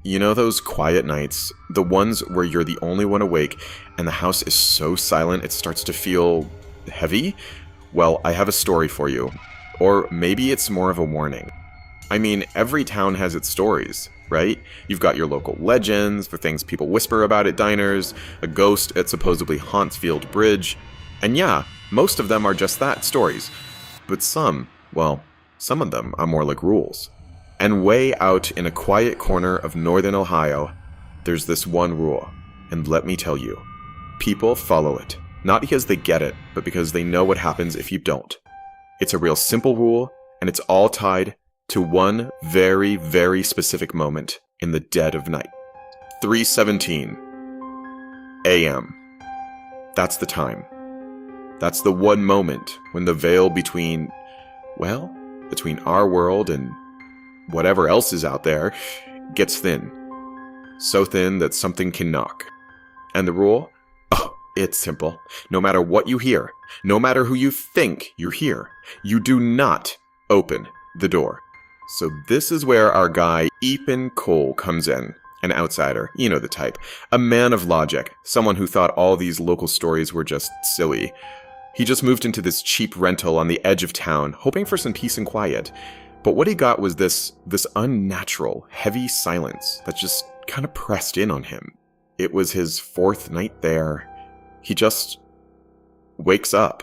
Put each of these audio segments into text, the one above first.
You know those quiet nights, the ones where you're the only one awake and the house is so silent it starts to feel heavy? Well, I have a story for you. Or maybe it's more of a warning. I mean, every town has its stories, right? You've got your local legends, the things people whisper about at diners, a ghost at supposedly Hauntsfield Bridge. And yeah, most of them are just that, stories. But some of them are more like rules. And way out in a quiet corner of northern Ohio, there's this one rule. And let me tell you, people follow it. Not because they get it, but because they know what happens if you don't. It's a real simple rule, and it's all tied to one very, very specific moment in the dead of night. 3:17 a.m. That's the time. That's the one moment when the veil between our world and whatever else is out there gets thin. So thin that something can knock. And the rule? Oh, it's simple. No matter what you hear, no matter who you think you hear, you do not open the door. So this is where our guy, Ethan Cole, comes in. An outsider, you know the type. A man of logic. Someone who thought all these local stories were just silly. He just moved into this cheap rental on the edge of town, hoping for some peace and quiet. But what he got was this unnatural, heavy silence that just kind of pressed in on him. It was his fourth night there. He just wakes up.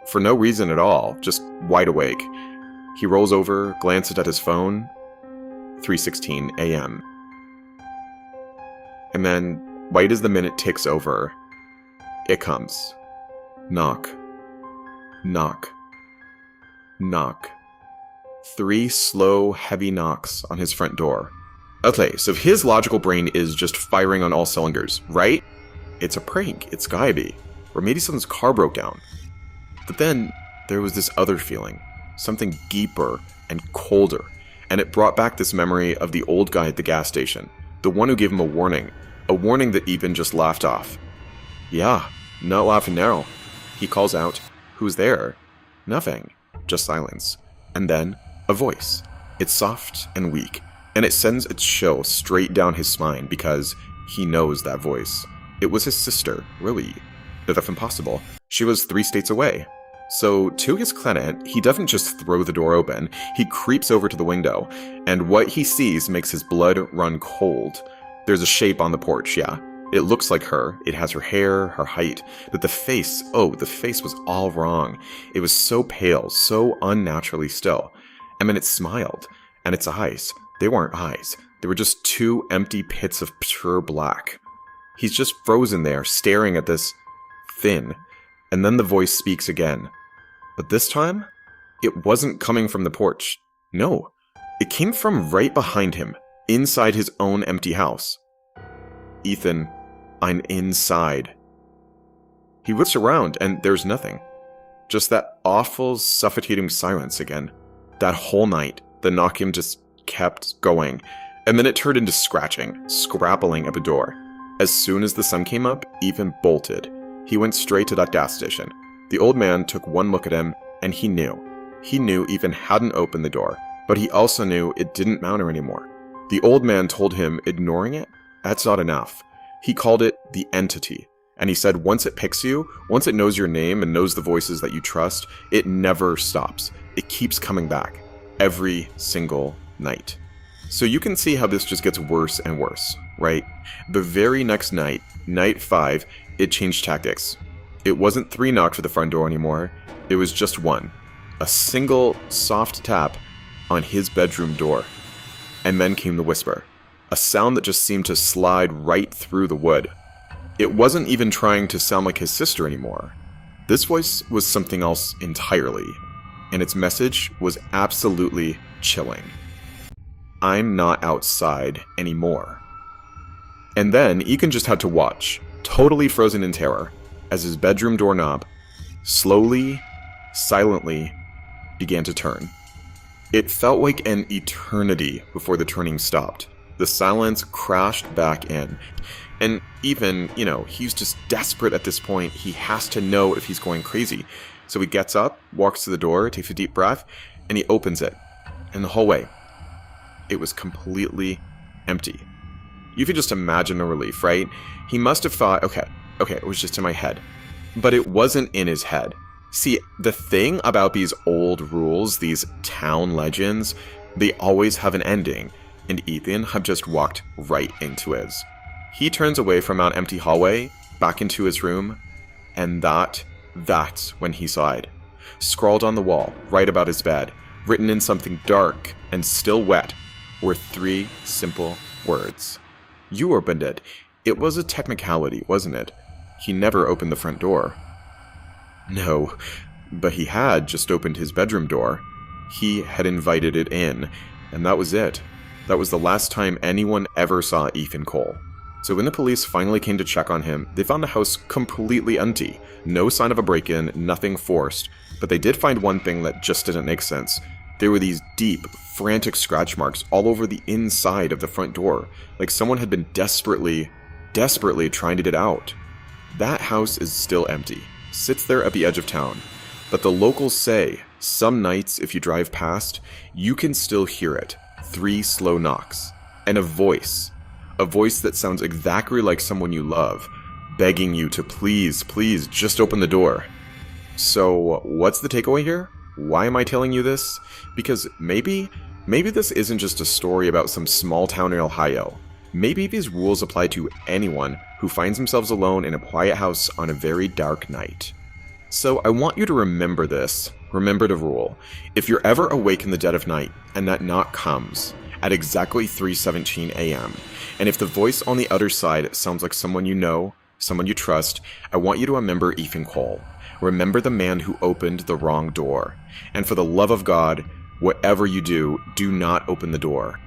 For no reason at all, just wide awake. He rolls over, glances at his phone. 3:16 a.m. And then, right as the minute ticks over, it comes. Knock. Knock. Knock. 3 slow, heavy knocks on his front door. Okay, so his logical brain is just firing on all cylinders, right? It's a prank, it's gotta be. Or maybe someone's car broke down. But then, there was this other feeling. Something deeper and colder. And it brought back this memory of the old guy at the gas station. The one who gave him a warning. A warning that Ethan just laughed off. Yeah, not laughing now. He calls out, "Who's there?" Nothing. Just silence. And then, a voice. It's soft and weak, and it sends its chill straight down his spine because he knows that voice. It was his sister, Lily. If impossible, she was 3 states away. So, to his credit, he doesn't just throw the door open, he creeps over to the window, and what he sees makes his blood run cold. There's a shape on the porch, yeah. It looks like her, it has her hair, her height, but the face was all wrong. It was so pale, so unnaturally still. And then it smiled, and its eyes, they weren't eyes, they were just 2 empty pits of pure black. He's just frozen there, staring at this thing, and then the voice speaks again. But this time, it wasn't coming from the porch. No, it came from right behind him, inside his own empty house. "Ethan, I'm inside." He looks around and there's nothing. Just that awful, suffocating silence again. That whole night, the knocking just kept going, and then it turned into scratching, scrabbling at the door. As soon as the sun came up, Ethan bolted. He went straight to that gas station. The old man took one look at him, and he knew. He knew Ethan hadn't opened the door, but he also knew it didn't matter anymore. The old man told him ignoring it, that's not enough. He called it the entity, and he said once it picks you, once it knows your name and knows the voices that you trust, it never stops. It keeps coming back, every single night. So you can see how this just gets worse and worse, right? The very next night, night 5, it changed tactics. It wasn't 3 knocks at the front door anymore, it was just 1. A single, soft tap on his bedroom door. And then came the whisper. A sound that just seemed to slide right through the wood. It wasn't even trying to sound like his sister anymore. This voice was something else entirely, and its message was absolutely chilling. I'm not outside anymore. And then Ethan just had to watch, totally frozen in terror, as his bedroom doorknob slowly, silently began to turn. It felt like an eternity before the turning stopped. The silence crashed back in. And even, he's just desperate at this point. He has to know if he's going crazy. So he gets up, walks to the door, takes a deep breath, and he opens it. And the whole way, it was completely empty. You can just imagine the relief, right? He must have thought, okay, it was just in my head. But it wasn't in his head. See, the thing about these old rules, these town legends, they always have an ending, and Ethan had just walked right into his. He turns away from that empty hallway, back into his room, and that's when he saw it. Scrawled on the wall, right about his bed, written in something dark and still wet, were 3 simple words. You opened it. It was a technicality, wasn't it? He never opened the front door. No, but he had just opened his bedroom door. He had invited it in, and that was it. That was the last time anyone ever saw Ethan Cole. So when the police finally came to check on him, they found the house completely empty. No sign of a break-in, nothing forced. But they did find one thing that just didn't make sense. There were these deep, frantic scratch marks all over the inside of the front door, like someone had been desperately trying to get out. That house is still empty, sits there at the edge of town. But the locals say, some nights if you drive past, you can still hear it. 3 slow knocks. And a voice that sounds exactly like someone you love, begging you to please just open the door. So, what's the takeaway here? Why am I telling you this? Because maybe this isn't just a story about some small town in Ohio. Maybe these rules apply to anyone who finds themselves alone in a quiet house on a very dark night. So I want you to remember this. Remember the rule. If you're ever awake in the dead of night and that knock comes at exactly 3:17 a.m., and if the voice on the other side sounds like someone you know, someone you trust, I want you to remember Ethan Cole. Remember the man who opened the wrong door. And for the love of God, whatever you do, do not open the door.